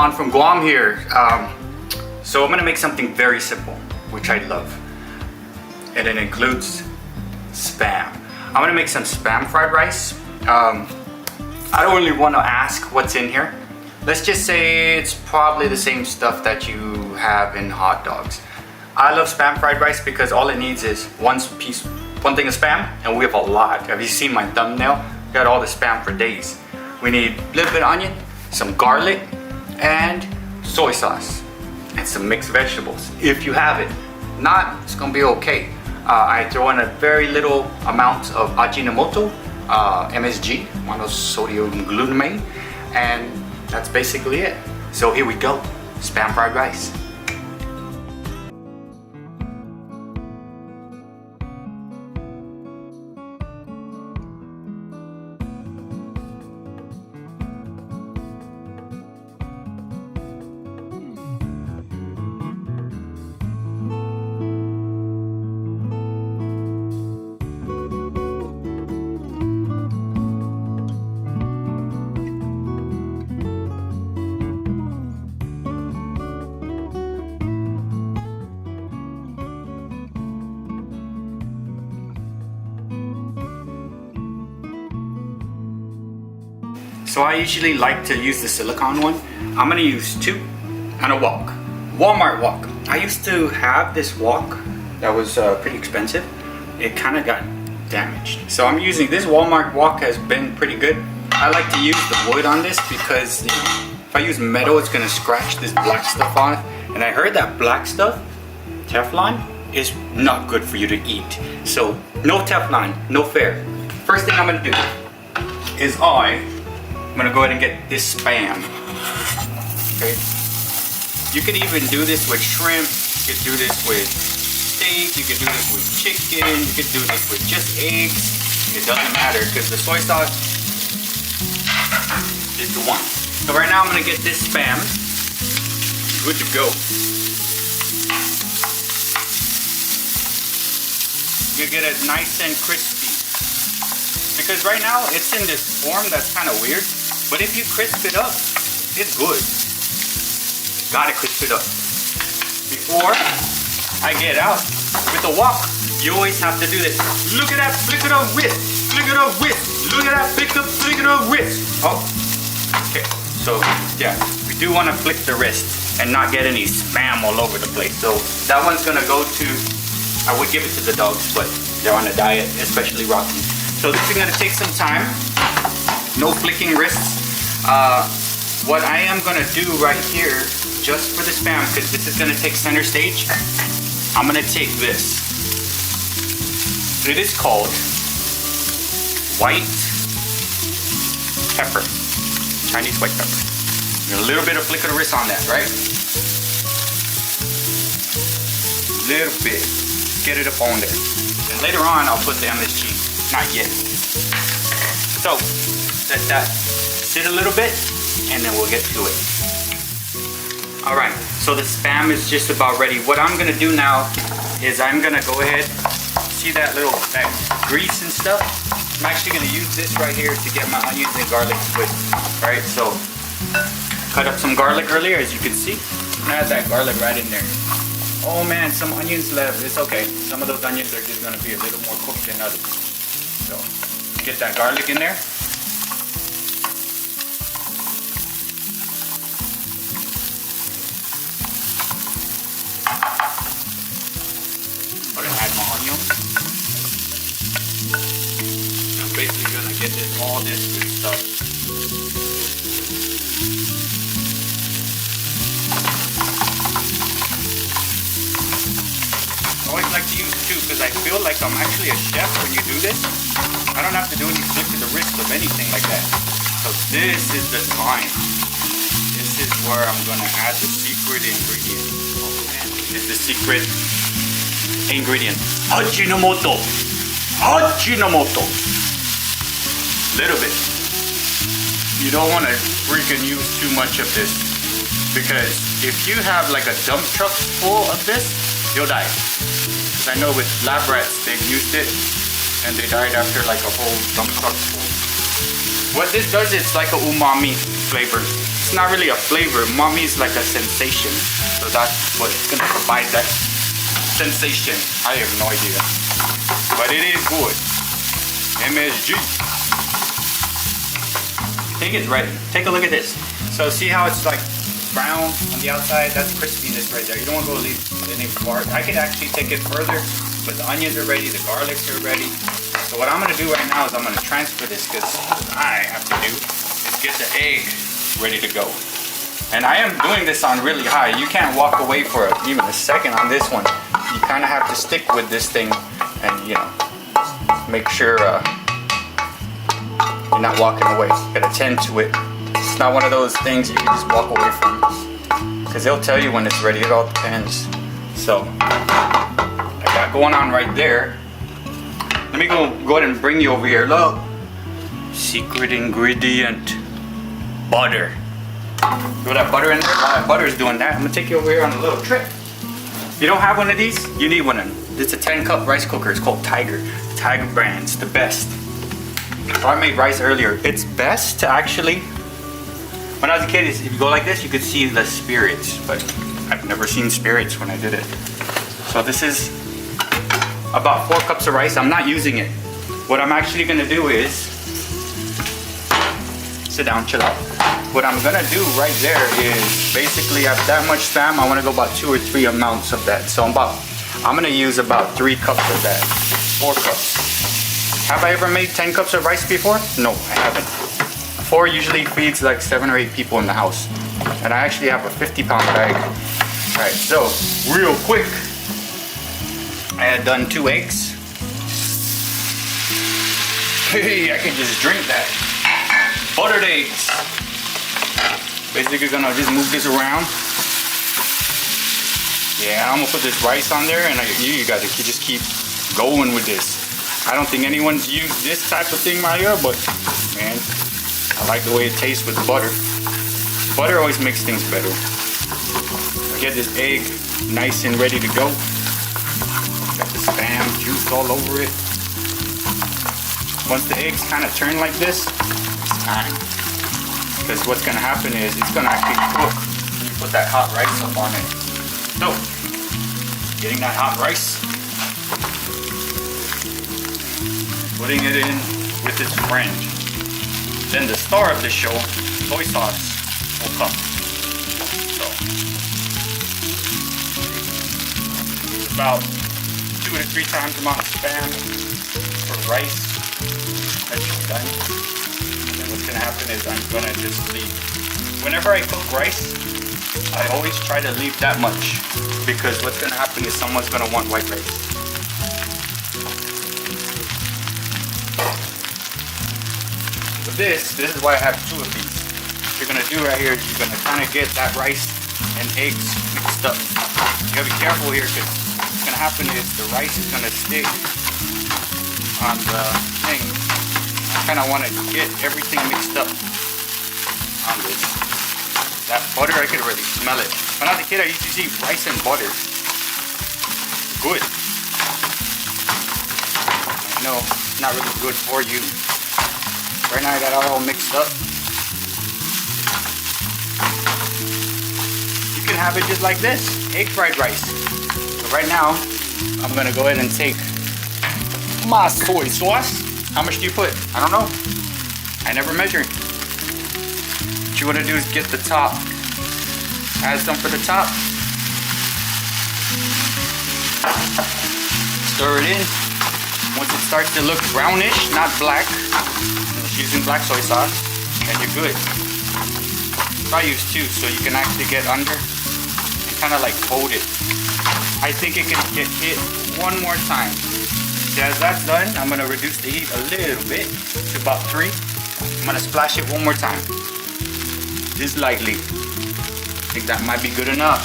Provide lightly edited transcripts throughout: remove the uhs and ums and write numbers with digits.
Juan from Guam here. So I'm gonna make something very simple, which I love. And it includes Spam. I'm gonna make some Spam fried rice. I don't really wanna ask what's in here. Let's just say it's probably the same stuff that you have in hot dogs. I love Spam fried rice because all it needs is one thing of Spam, and we have a lot. Have you seen my thumbnail? Got all the Spam for days. We need a little bit of onion, some garlic, and soy sauce, and some mixed vegetables, if you have it. Not, it's gonna be okay. I throw in a very little amount of Ajinamoto, MSG, monosodium glutamate, and that's basically it. So here we go, Spam fried rice. So I usually like to use the silicone one. I'm gonna use 2 and a wok. Walmart wok. I used to have this wok that was pretty expensive. It kind of got damaged. So I'm using this Walmart wok, has been pretty good. I like to use the wood on this because if I use metal, it's gonna scratch this black stuff on it. And I heard that black stuff, Teflon, is not good for you to eat. So no Teflon, no fair. First thing I'm gonna do is I'm gonna go ahead and get this Spam. Okay. You could even do this with shrimp. You could do this with steak. You could do this with chicken. You could do this with just eggs. It doesn't matter because the soy sauce is the one. So right now I'm gonna get this Spam. Good to go. You get it nice and crispy. Because right now it's in this form that's kind of weird. But if you crisp it up, it's good. Gotta crisp it up. Before I get out with the wok, you always have to do this. Look at that flick of the wrist. Flick of the wrist. Look at that flick of the wrist. Oh, okay. So yeah, we do want to flick the wrist and not get any Spam all over the place. So that one's gonna go to, I would give it to the dogs, but they're on a diet, especially Rocky. So this is gonna take some time. No flicking wrists. What I am gonna do right here, just for the Spam, because this is gonna take center stage, I'm gonna take this. It is called white pepper, Chinese white pepper. A little bit of flick of the wrist on that, right? Little bit. Get it up on there. And later on, I'll put the MSG. Not yet. So, let that sit a little bit, and then we'll get to it. Alright, so the Spam is just about ready. What I'm gonna do now is I'm gonna go ahead, see that grease and stuff? I'm actually gonna use this right here to get my onions and garlic with. Alright, so cut up some garlic earlier, as you can see. I'm gonna add that garlic right in there. Oh man, some onions left. It's okay. Some of those onions are just gonna be a little more cooked than others. So get that garlic in there. I'm gonna add my onion. I'm basically gonna get all this good stuff. I always like to use 2 because I feel like I'm actually a chef when you do this. I don't have to do any flick to the wrist of anything like that. So this is the time. This is where I'm gonna add the secret ingredient. Oh man, it's the secret ingredient. Ajinamoto. Ajinamoto. Little bit. You don't want to freaking use too much of this, because if you have like a dump truck full of this, you'll die. Because I know with lab rats, they've used it and they died after like a whole dump truck full. What this does, it's like a umami flavor. it's not really a flavor. Umami is like a sensation. So that's what it's gonna provide, that sensation. I have no idea. But it is good. MSG. I think it's ready. Take a look at this. So see how it's like brown on the outside? That's crispiness right there. You don't want to go leave any part. I could actually take it further, but the onions are ready, the garlics are ready. So what I'm gonna do right now is I'm gonna transfer this, because what I have to do is get the egg ready to go. And I am doing this on really high. You can't walk away for even a second on this one. You kind of have to stick with this thing and, you know, make sure you're not walking away. You gotta tend to it. It's not one of those things you can just walk away from, because they'll tell you when it's ready. It all depends. So I got going on right there. Let me go ahead and bring you over here. Look, secret ingredient, butter. Throw that butter in there. While that butter is doing that, I'm gonna take you over here on a little trip. You don't have one of these? You need one of them. It's a 10-cup rice cooker. It's called Tiger. Tiger brand's the best. So I made rice earlier. It's best to actually, when I was a kid, if you go like this, you could see the spirits, but I've never seen spirits when I did it. So this is about 4 cups of rice. I'm not using it. What I'm actually gonna do is, sit down, chill out. What I'm gonna do right there is basically at that much spam, I wanna go about 2 or 3 amounts of that. So I'm gonna use about 3 cups of that, 4 cups. Have I ever made 10 cups of rice before? No, I haven't. 4 usually feeds like 7 or 8 people in the house. And I actually have a 50-pound bag. All right, so real quick, I had done 2 eggs. Hey, I can just drink that. Buttered eggs. Basically gonna just move this around. Yeah, I'm gonna put this rice on there, and you guys can just keep going with this. I don't think anyone's used this type of thing right here, but man, I like the way it tastes with butter. Butter always makes things better. Get this egg nice and ready to go. Got the Spam juice all over it. Once the eggs kind of turn like this, it's time. Because what's going to happen is it's going to actually cook when you put that hot rice up on it. So, getting that hot rice, putting it in with its friend. Then the star of the show, soy sauce, will come. So, about 2 to 3 times the amount of Spam for rice that you've done. And then what's gonna happen is I'm gonna just leave. Whenever I cook rice, I always try to leave that much, because what's gonna happen is someone's gonna want white rice. So this is why I have 2 of these. What you're gonna do right here is you're gonna kind of get that rice and eggs mixed up. You gotta be careful here, because what's gonna happen is the rice is gonna stick on the thing. I kind of want to get everything mixed up on this. That butter, I could already smell it. When I was a kid, I used to eat rice and butter. Good. I know it's not really good for you. Right now I got it all mixed up. You can have it just like this, egg fried rice. So right now, I'm gonna go ahead and take my soy sauce. How much do you put? I don't know. I never measure. What you wanna do is get the top. Add some for the top. Stir it in. Once it starts to look brownish, not black, using black soy sauce, and you're good. I use 2 so you can actually get under and kind of like fold it. I think it can get hit 1 more time. So as that's done, I'm gonna reduce the heat a little bit to about 3. I'm gonna splash it 1 more time, just lightly. I think that might be good enough.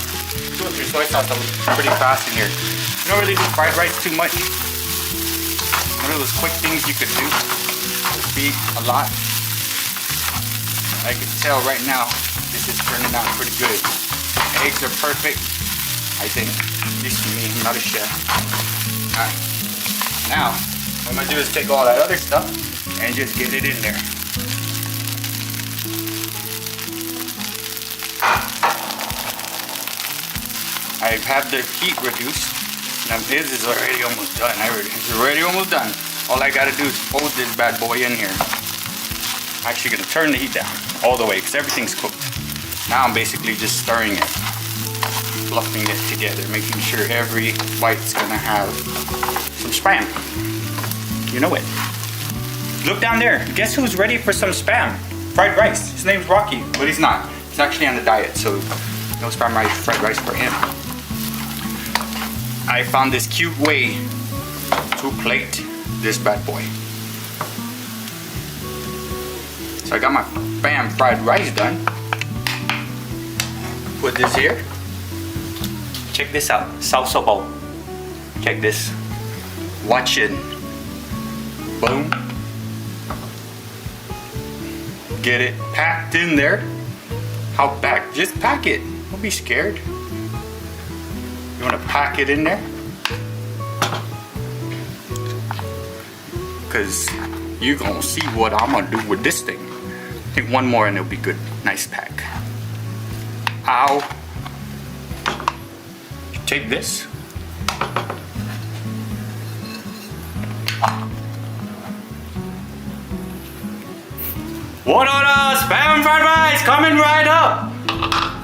2 or 3 soy sauce pretty fast in here. You don't really do fried rice too much. One of those quick things you could do. Be a lot. I can tell right now this is turning out pretty good. Eggs are perfect, I think. At least for me, I'm not a chef. Alright. Now, what I'm gonna do is take all that other stuff and just get it in there. I have the heat reduced. Now this is already almost done. It's already almost done. All I gotta do is fold this bad boy in here. I'm actually gonna turn the heat down all the way because everything's cooked. Now I'm basically just stirring it, fluffing it together, making sure every bite's gonna have some spam. You know it. Look down there. Guess who's ready for some spam? Fried rice. His name's Rocky, but he's not. He's actually on the diet, so no spam rice, fried rice for him. I found this cute way to plate this bad boy. So I got my spam fried rice done. Put this here. Check this out, salsa bowl. Check this. Watch it. Boom. Get it packed in there. How packed? Just pack it. Don't be scared. You want to pack it in there? Because you're going to see what I'm going to do with this thing. I think one more and it'll be good. Nice pack. Ow. Take this. What on spam fried rice coming right up.